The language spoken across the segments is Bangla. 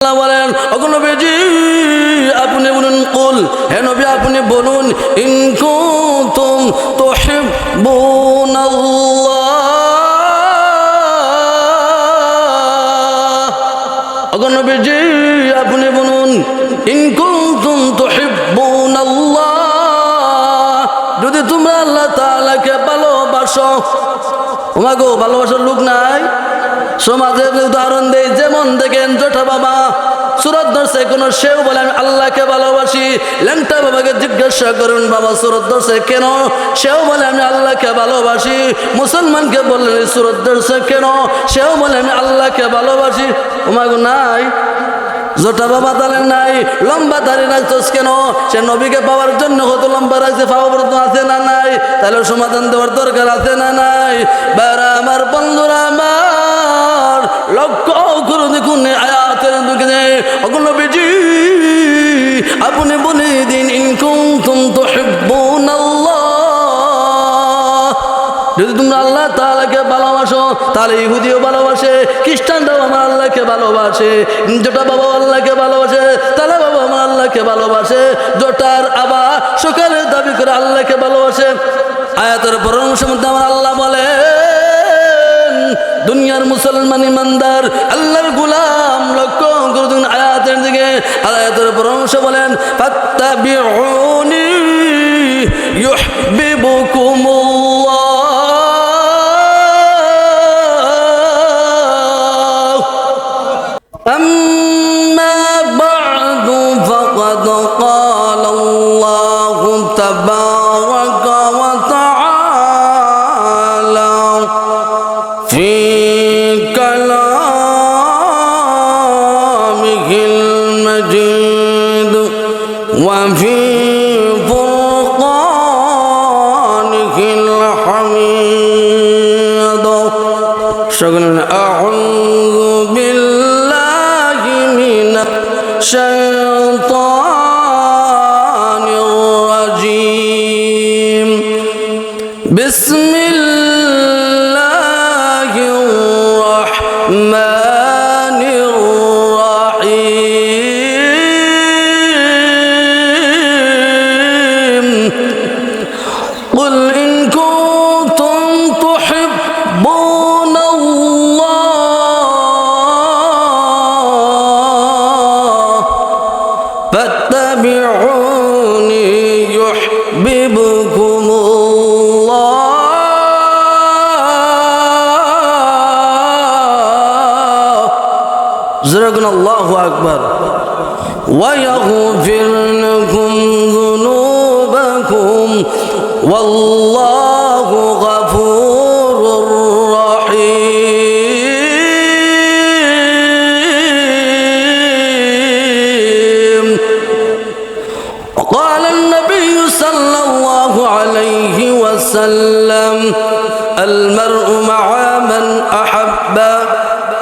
আল্লাহ বলেন, ওগো নবীজি আপনি বলুন, কুল হে নবী আপনি বলুন, ইন কুনতুম তুহিব্বুনাল্লাহ। ওগো নবীজি আপনি বলুন, ইন কুনতুম তুহিব্বুনাল্লাহ, যদি তোমরা আল্লাহ তাআলাকে ভালোবাসো। ওমাগো ভালোবাসার লোক নাই সমাজে? উদাহরণ দেই, যেমন দেখেন জোটা বাবা সুরত ধরছে, কোন সেও বলে আমি আল্লাহকে ভালোবাসি, ল্যাংটা বাবাকে জিজ্ঞাসা করুন বাবা সুরত ধরছে কেন? সেও বলে আমি আল্লাহকে ভালোবাসি। মুসলমানকে বললেন সুরত ধরছে কেন? সেও বলে আমি আল্লাহকে ভালোবাসি। ওমাগো নাই জোটা বাবা তাহলে নাই। লম্বা দাড়ি রাখছস কেন? সে নবীকে পাওয়ার জন্য কত লম্বা রাখছে, পাওয়া আছে না নাই? তাহলে সমাধান দেওয়ার দরকার আছে না নাই? বারা আমার বন্ধুরা আমার, লক্ষ্য করে দেখুন আয়াতের দিকে, ওগো নবীজি আপনি বলে দিন, ইন কুনতুম তুহিব্বুনাল্লাহ, যদি তোমরা আল্লাহ তাআলাকে ভালোবাসো, তাহলে ইহুদিও ভালোবাসে, খ্রিস্টানরাও আমার আল্লাহকে ভালোবাসে, যেটা বাবা আল্লাহকে ভালোবাসে, তাহলে বাবা আমার আল্লাহকে ভালোবাসে। জোটার আবা সকালে দাবি করে আল্লাহকে ভালোবাসে। আয়াতের পরামর্শের মধ্যে আমার আল্লাহ বলেন, দুনিয়ার মুসলমান ইমানদার আল্লাহর গোলাম, লক্ষ্য করুন আয়াতের দিকে। আয়াতের পরামর্শ বলেন, ফাত্তাবিউনি ইউহিব্বুকুমুল্লাহ। أما بعد فقد قال الله تبارك وتعالى في كلامه المجيد وفي فرقانه الحميد. شكرا. أعوذ بالله من الشيطان الرجيم. بسم الله الرحمن الرحيم. قل إن كنتم تحبون الله فاتبعوني يحببكم الله. زرقنا الله أكبر. ويغفر لكم ذنوبكم والله غفور رحيم. وقال النبي صلى الله عليه وسلم المرء مع من أحب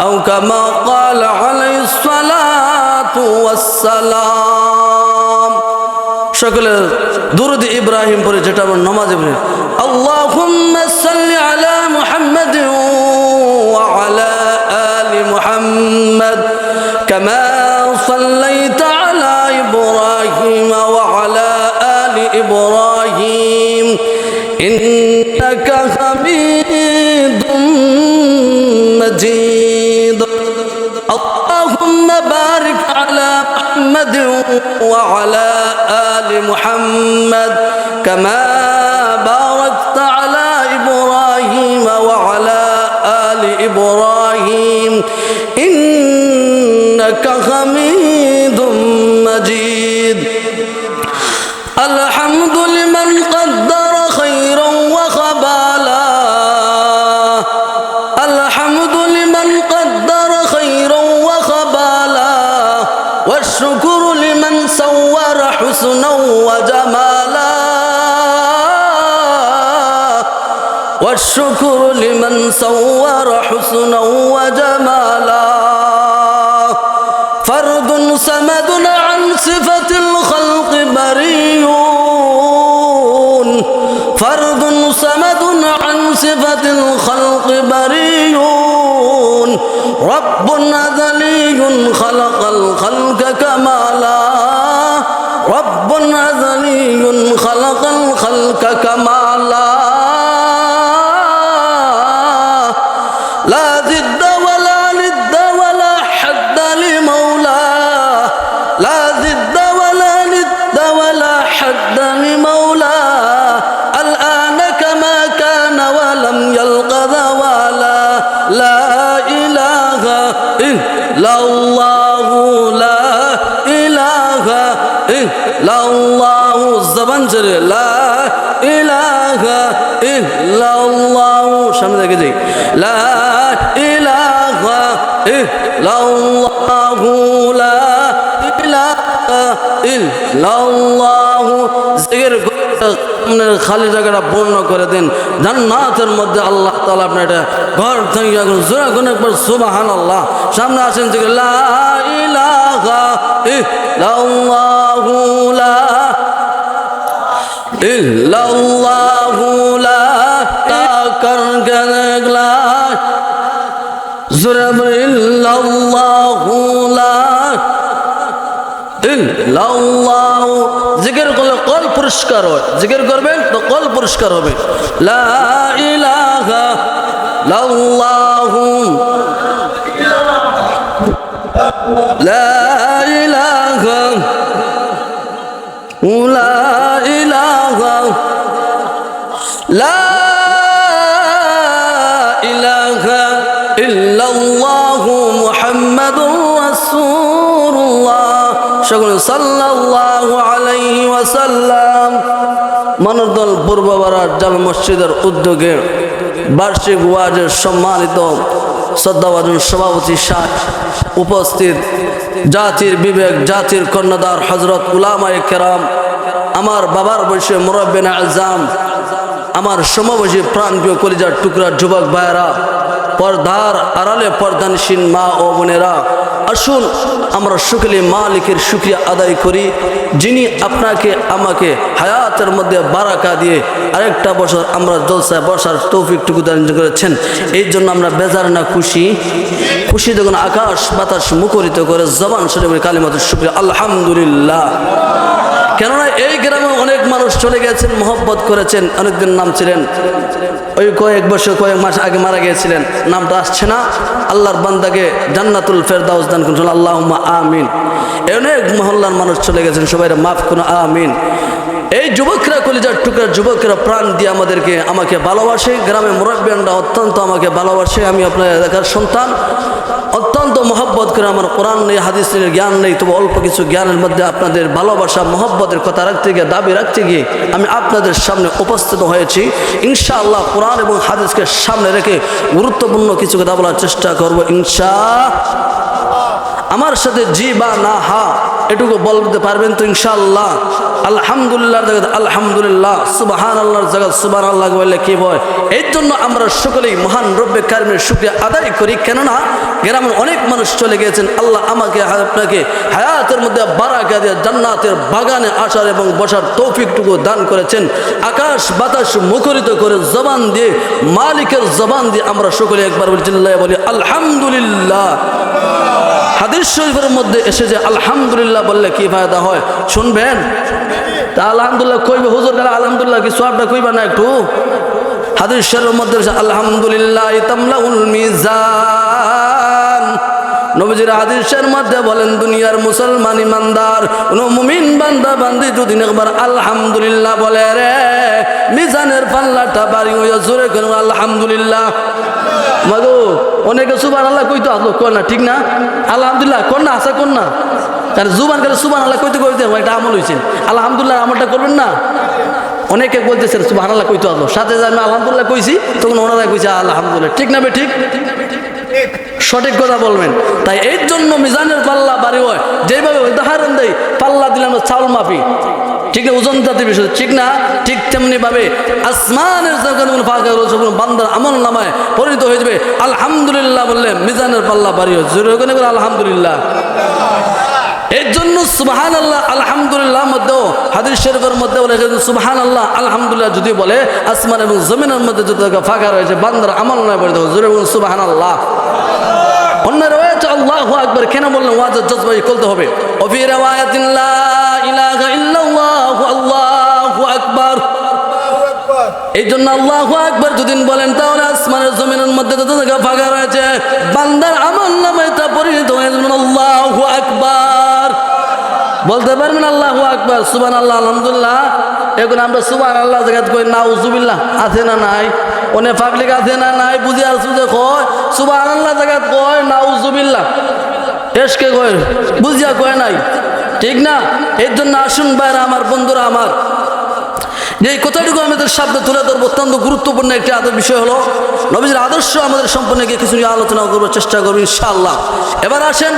أو كما قال عليه الصلاة والسلام. সকলে দুরূদ ইব্রাহিম পড়ে, যেটা আমরা নামাজে পড়ি, আল্লাহুম্মা সাল্লি আলা মুহাম্মাদ ওয়া আলা আলি মুহাম্মাদ কামা সাল্লাইতা আলা ইব্রাহিম ওয়া আলা আলি ইব্রাহিম ইন্নাকা হামিদুম মাজিদ. اللهم بارك على محمد وعلى آل محمد كما باركت على إبراهيم وعلى آل إبراهيم إنك حميد مجيد. الحمد لمن قدر خيرا وخبالا. الحمد لمن قدر خيرا وخبالا. والشكر لمن صور حسنا وجمالا. والشكر لمن صور حسنا وجمالا. فرد صمد عن صفة الخلق بريون. فرد صمد عن صفة الخلق بريون. رب أزلي خلق الخلق كمالا رب أزلي خلق الخلق كمالا لا ضد ولا ند ولا حد لمولاه لا ضد ولا ند ولا حد لمولاه الآن كما كان ولم يلق زوالا لا إله إلا الله لا إله إلا الله زبان جري لا إله إلا الله সামনে দেখে যাই لا إله إلا الله لا إله إلا الله জিকির আপনার খালি জায়গাটা পূর্ণ করে দিন জান্নাতের মধ্যে আল্লাহ তাআলা আপনার এটা ঘর থেকে জোরে গুণ একবার সুবহানাল্লাহ সামনে আসেন জিকির লা ইলাহা ইল্লাল্লাহু লা ইল্লাল্লাহু লা করকে দেখলা জোরে ইল্লাল্লাহু লা ইল্লাল্লাহু জিকির করলে কল পুরস্কার হয় জিকির করবেন তো কল পুরস্কার হবে লা ইলাহা ইল্লাল্লাহু লা ইলাহা লা ইলাহা লা ইলাহা ইল্লাল্লাহু মুহাম্মাদুর রাসূলুল্লাহ সকল সাল্লাল্লাহু আলাইহি ওয়াসাল্লাম মানবদল পূর্ববাড়ার জামে মসজিদের উদ্যোগে বার্ষিক ওয়াজের সম্মানিত শ্রদ্ধাভাজন সভাপতি শাহ উপস্থিত জাতির বিবেক জাতির কর্ণধার হযরত উলামায়ে কেরাম আমার বাবার বয়সে মুরব্বিনে আযম আমার সমবয়সী প্রাণপ্রিয় কলিজার টুকরা যুবক ভাইয়েরা পর্দার আড়ালে পর্দানশীল মা ও বোনেরা আসুন আমরা সকলে মালিকের শুকরিয়া আদায় করি যিনি আপনাকে আমাকে হায়াতের মধ্যে বারাকা দিয়ে আরেকটা বছর আমরা জলসায় বসার তৌফিকটুকু দান করেছেন এই জন্য আমরা বেজার না খুশি খুশি দেখুন আকাশ বাতাস মুখরিত করে জবান শরীফের কালিমাতুর শুকরিয়া আলহামদুলিল্লাহ কেননা এই গ্রামে অনেক মানুষ চলে গেছেন মহব্বত করেছেন অনেকদিন নাম ছিলেন ওই কয়েক বছর কয়েক মাস আগে মারা গিয়েছিলেন নামটা আসছে না আল্লাহর বান্দাকে জান্নাতুল ফেরদাউস দান করুন আল্লাহুম্মা আমিন অনেক মহল্লার মানুষ চলে গেছেন সবাই মাফ করুন আমিন এই যুবকরা কলিজার টুকরা যুবকরা প্রাণ দিয়ে আমাকে ভালোবাসে গ্রামে মুরব্বিয়ানরা অত্যন্ত আমাকে ভালোবাসে আমি আপনার এলাকার সন্তান অত্যন্ত মহব্বত করে আমার কোরআন নেই হাদিস নেই জ্ঞান নেই তবে অল্প কিছু জ্ঞানের মধ্যে আপনাদের ভালোবাসা মহব্বতের কথা রাখতে গিয়ে দাবি রাখতে গিয়ে আমি আপনাদের সামনে উপস্থিত হয়েছি ইনশাআল্লাহ কোরআন এবং হাদিসকে সামনে রেখে গুরুত্বপূর্ণ কিছু কথা বলার চেষ্টা করব আমার সাথে জি বা না হা এটুকু বলতে পারবেন তো ইনশাআল্লাহ আলহামদুলিল্লাহ আলহামদুলিল্লাহ সুবহানাল্লাহর জায়গা সুবহানাল্লাহ বললে কি হয় এই জন্য আমরা সকলেই মহান রব্বে কারিমের শুকরিয়া আদায় করি কেননা গ্রামের অনেক মানুষ চলে গিয়েছেন আল্লাহ আমাকে আপনাকে হায়াতের মধ্যে বারাকা দিয়ে জান্নাতের বাগানে আসার এবং বসার তৌফিকটুকু দান করেছেন আকাশ বাতাস মুখরিত করে জবান দিয়ে মালিকের জবান দিয়ে আমরা সকলে একবার বলি আলহামদুলিল্লাহ হাদিস শরীফের মধ্যে এসে যে আলহামদুলিল্লাহ বললে কি ফায়দা হয় শুনবেন তা আলহামদুলিল্লাহ কইবে হুজুর আলহামদুলিল্লাহ কি সওয়াবটা কইবা না একটু হাদিস শরীফের মধ্যে এসে আলহামদুলিল্লাহ তামলাউল মিজান নবীজির হাদিসের মধ্যে বলেন দুনিয়ার মুসলমান ইমানদার কোন মুমিন বান্দা বান্দি যদি একবার আলহামদুলিল্লাহ বলে রে মিজানের পাল্লাটা ভারী হয়ে জোরে কেন আলহামদুলিল্লাহ মাগো অনেকে সুবহানাল্লাহ কইতো আসলো কর না ঠিক না আলহামদুলিল্লাহ কর না আসা কর না তার জুবান করে সুবহানাল্লাহ কইতে একটা আমল হয়েছে আলহামদুলিল্লাহ আমলটা করবেন না অনেকে বলতেছেন সুবহানাল্লাহ কইতো আসলো সাথে আমি আলহামদুলিল্লাহ কইছি তখন ওনারা কইছে আলহামদুলিল্লাহ ঠিক না বে ঠিক সঠিক কথা বলবেন তাই এর জন্য মিজানের পাল্লা বাড়ি হয় যেভাবে উদাহরণ দেয় পাল্লা দিলাম চাউল মাপি ঠিক না ওজন জাতীয় বিষয় ঠিক না ঠিক তেমনি ভাবে আসমানের বান্দার আমল নামায় পরিণত হয়ে যাবে আলহামদুলিল্লাহ বললে মিজানের পাল্লা বাড়ি হয় জোরে করে আলহামদুলিল্লাহ এর জন্য সুবহানাল্লাহ আলহামদুলিল্লাহ মধ্যে হাদিস শরীফের মধ্যে বলে সুবহানাল্লাহ আলহামদুলিল্লাহ যদি বলে আসমান এবং জমিনের মধ্যে যত ফাঁকা রয়েছে বান্দার আমল নামায় পরিণত হবে জোরে বলুন সুবহানাল্লাহ অন্য রয়েছে আল্লাহু আকবার কেন বললেন? ওয়াজের জজবাই করতে হবে। ওফি রিওয়ায়াতিন লা ইলাহা ইল্লাল্লাহু আল্লাহু আকবার। এই জন্য আল্লাহু আকবার যদি বলেন তাহলে আসমানের জমিনের মধ্যে যত জায়গা ফাঁকা রয়েছে বান্দার আমলনামায় তা পরিণত হয়ে যাবে আল্লাহু আকবার। বলতে পারবেন আল্লাহু আকবার, সুবহানাল্লাহ, আলহামদুলিল্লাহ। এখন আমরা সুবহানাল্লাহ জায়গা কই নাউজুবিল্লাহ আছে না নাই? ওনে পাবলিক আছে না নাই? বুঝি আর সুজে কয় সুবহানাল্লাহ জায়গা কয় নাউজুবিল্লাহ, এসকে কয় বুঝিয়া কয় নাই, ঠিক না? এর জন্য আসুন ভাইরা আমার, বন্ধুরা আমার, যে কথাটুকু আমাদের সামনে তুলে ধরবো অত্যন্ত গুরুত্বপূর্ণ একটি বিষয় হলো নবীজির আদর্শ আমাদের সম্পর্কে কিছু আলোচনা করবার চেষ্টা করবো ইনশাআল্লাহ। এবার আসেন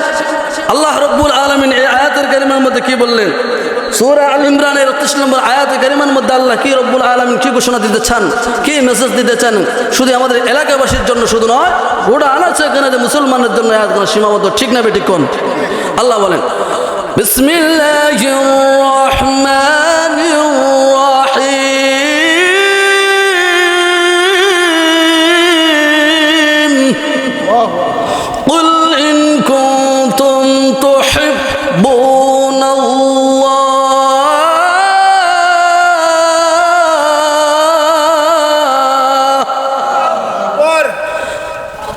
আল্লাহ রাব্বুল আলামিন এই আয়াতের কারিমার মধ্যে কি বললেন? সূরা আল ইমরানের 38 নম্বর আয়াতের কারিমার মধ্যে আল্লাহ কি রব্বুল আলামিন কি ঘোষণা দিতে চান, কি মেসেজ দিতে চান? শুধু আমাদের এলাকাবাসীর জন্য শুধু নয়, গোটা আনাচে এখানে যে মুসলমানের জন্য আয়াত সীমাবদ্ধ, ঠিক না বেঠিক কোন? আল্লাহ বলেন বিসমিল্লাহির রহমানির রহিম قل إن كنتم تحبون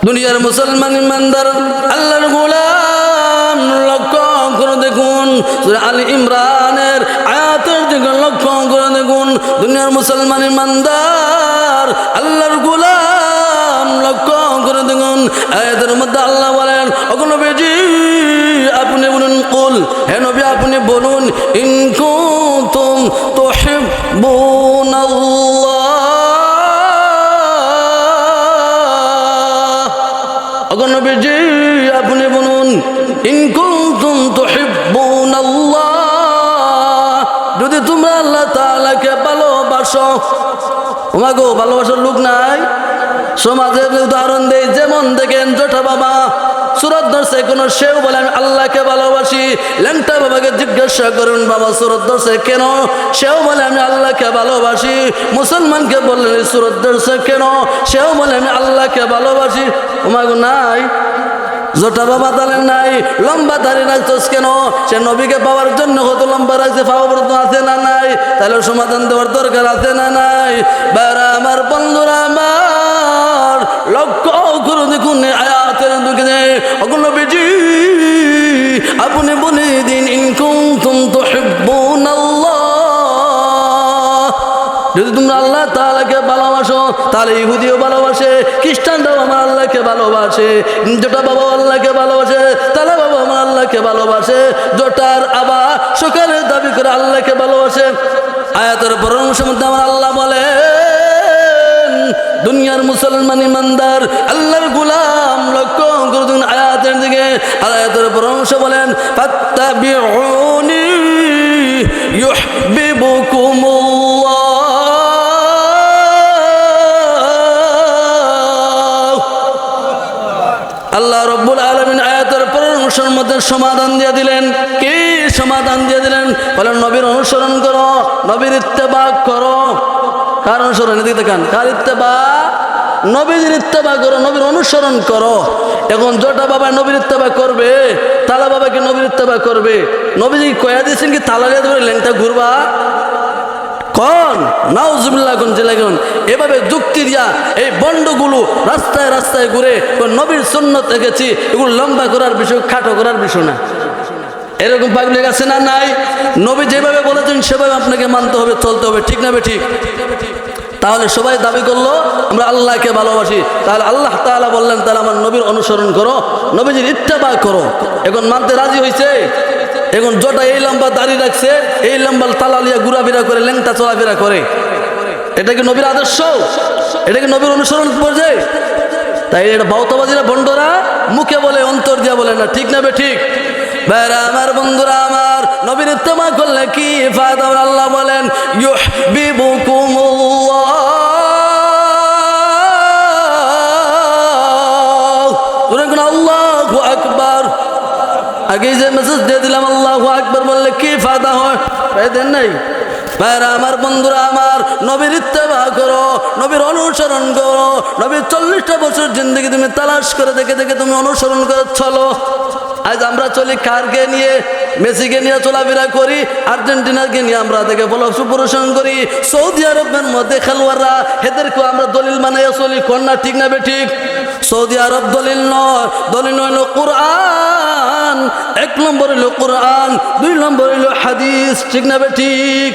দুনিয়ার মুসলমান ইমানদার আল্লাহর গোলাম লক্ষ্য করে দেখুন, সূরা আল ইমরানের আয়াতের দিকে লক্ষ্য করে দেখুন। দুনিয়ার মুসলমান ইমানদার আল্লাহর গোলাম লক্ষ্য করে দেখুন। আয়াতের মধ্যে আল্লাহ বলেন, ওগো নবীজি আপনি বলুন, কুল, হে নবী আপনি বলুন, ইন কুনতুম তুহিব্বুনাল্লাহ, ওগো নবীজি আপনি বলুন, ইন কুনতুম তুহিব্বুনাল্লাহ, যদি তোমরা আল্লাহ তাআলাকে ভালোবাসো। ওমাগো ভালোবাসার লোক নাই সমাজের? উদাহরণ দেই, যেমন দেখেন জোঠা বাবা সুরত ধরছে, কোনো সেও বলে আমি আল্লাহকে ভালোবাসি। ল্যাংটা বাবাকে জিজ্ঞাসা করুন, বাবা সুরত ধরছে কেন? সেও বলে আমি আল্লাহকে ভালোবাসি। মুসলমানকে বললেন সুরত ধরছে কেন? সেও বলে আমি আল্লাহকে ভালোবাসি। ওমাগো নাই জোটা বাবা তাহলে নাই। লম্বা দাড়ি রাখছস কেন? সে নবীকে পাওয়ার জন্য কত লম্বা রাখছে, পাওয়া পর্যন্ত আছে না নাই? তাহলে সমাধান দেওয়ার দরকার আছে না নাই? বারা আমার, বন্ধুরা আমার, লক্ষ্য করে দেখুন আয়াতের দিকে, ওগো নবীজি আপনি বলে দিন, ইন কুনতুম তুহিব্বুনাল্লাহ, যদি তোমরা আল্লাহ তাআলাকে ভালোবাসো তাহলে ইহুদিও ভালোবাসে, খ্রিস্টানরাও আমার আল্লাহকে ভালোবাসে, যেটা বাবা আল্লাহকে ভালোবাসে তাহলে বাবা আমার আল্লাহকে ভালোবাসে, জোটার আবার সকালে দাবি করে আল্লাহকে ভালোবাসে। আয়াতের পরামর্শের মধ্যে আমার আল্লাহ বলেন, দুনিয়ার মুসলমান ইমানদার আল্লাহর গোলাম লক্ষ্য করুন আয়াতের দিকে। আয়াতের পরামর্শ বলেন, ফাত্তাবিউনি ইউহিব্বুকুমুল্লাহ, আল্লাহ রাব্বুল আলামিন আয়াতের পরামর্শের মধ্যে সমাধান দিয়ে দিলেন। কি সমাধান দিয়ে দিলেন? বলেন নবীর অনুসরণ করো, নবীর ইত্তেবা করো। কার অনুসরণ? এদিকে দেখান, কার ইত্তেবা? নবীর ইত্তেবা করো, নবীর অনুসরণ করো। এখন জোটা বাবা নবীর ইত্তেবা করবে, তালা বাবা কি নবীর ইত্তেবা করবে? নবীজি কয়া দিয়েছেন কি তালা দিয়ে ধরে ল্যাংটা ঘুরবা? কোন নাউজুবিল্লাহ, কোন জেলা কোন? এভাবে যুক্তি দিয়া এই বন্ডগুলো রাস্তায় রাস্তায় ঘুরে নবীর সুন্নত দেখেছি, এগুলো লম্বা করার বিষয়, খাটো করার বিষয় না। এরকম পাবলিক আছে না নাই? নবী যেভাবে বলেছেন সেভাবে আপনাকে মানতে হবে, চলতে হবে, ঠিক না ঠিক? তাহলে সবাই দাবি করলো আমরা আল্লাহকে ভালোবাসি, তাহলে আল্লাহ তাআলা বললেন তাহলে আমার নবীর অনুসরণ করো, নবীজির ইত্তেবা করো। এখন মানতে রাজি হয়েছে। এখন জটা এই লম্বা দাড়ি রাখছে, এই লম্বা তালালিয়া ঘুরাফেরা করে, ল্যাংটা চলাফেরা করে, এটা কি নবীর আদর্শ? এটা কি নবীর অনুসরণ পর্যায়ে? তাই এটা বাউতাবাজিরা বন্ডরা মুখে বলে, অন্তর দিয়া বলে না, ঠিক না বে ঠিক? ভাইরা আমার, বন্ধুরা আমার, নবীর ইত্তেবা করলে কি ফায়দা? আল্লাহ বলেন ইউহিব্বুকুমুল্লাহ, আল্লাহু আকবার। আগে যে মেসেজ দিয়ে দিলাম আল্লাহু আকবার বললে কি ফায়দা হয়? ফায়দা নাই। ভাইরা আমার, বন্ধুরা আমার, নবীর ইত্তেবা করো, নবীর অনুসরণ করো। নবীর 40টা বছর জিন্দগি তুমি তালাশ করে দেখে দেখে তুমি অনুসরণ করে চলো। আজ আমরা চলি কারকে নিয়ে, মেসিকে নিয়ে চলাফেরা করি, আর্জেন্টিনাকে নিয়ে আমরা দেখে বলো সুপ্রশন করি। সৌদি আরবের মধ্যে খেলোয়াড়রা এদেরকেও আমরা দলিল বানাইয়া চলি, কন্যা ঠিক না বে ঠিক? সৌদি আরব দলিল নয়, দলিল হইল কোরআন। 1 নম্বর হইল কোরআন, 2 নম্বর হইল হাদিস, ঠিক না বে ঠিক?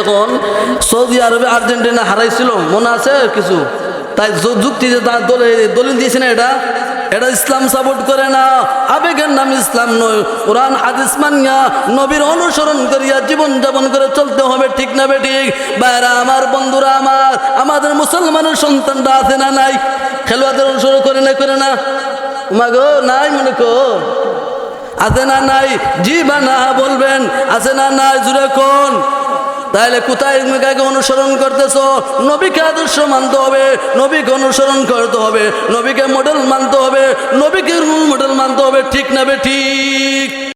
এখন সৌদি আরবে আর্জেন্টিনা হারাইছিল, মনে আছে কিছু? তাই যুক্তি যে তার দলিল দিয়েছে না, এটা ইসলাম সাপোর্ট করে না। আবেগের নাম ইসলাম নয়। কোরআন হাদিস মানিয়া নবীর অনুসরণ করিয়া জীবন যাপন করে চলতে হবে, ঠিক না বে ঠিক? ভাইরা আমার, বন্ধুরা আমার, আমাদের মুসলমানের সন্তানরা আছে না নাই? খেলোয়াড়দের অনুসরণ করে না মাগো? নাই মনে কর, আছে না নাই? জি বা না বলবেন, আছে না নাই? জুড়ে কোন? তাহলে কোথায় কাকে অনুসরণ করতেছ? নবীকে আদর্শ মানতে হবে, নবীকে অনুসরণ করতে হবে, নবীকে মডেল মানতে হবে, নবীকে রুল মডেল মানতে হবে, ঠিক না বে ঠিক?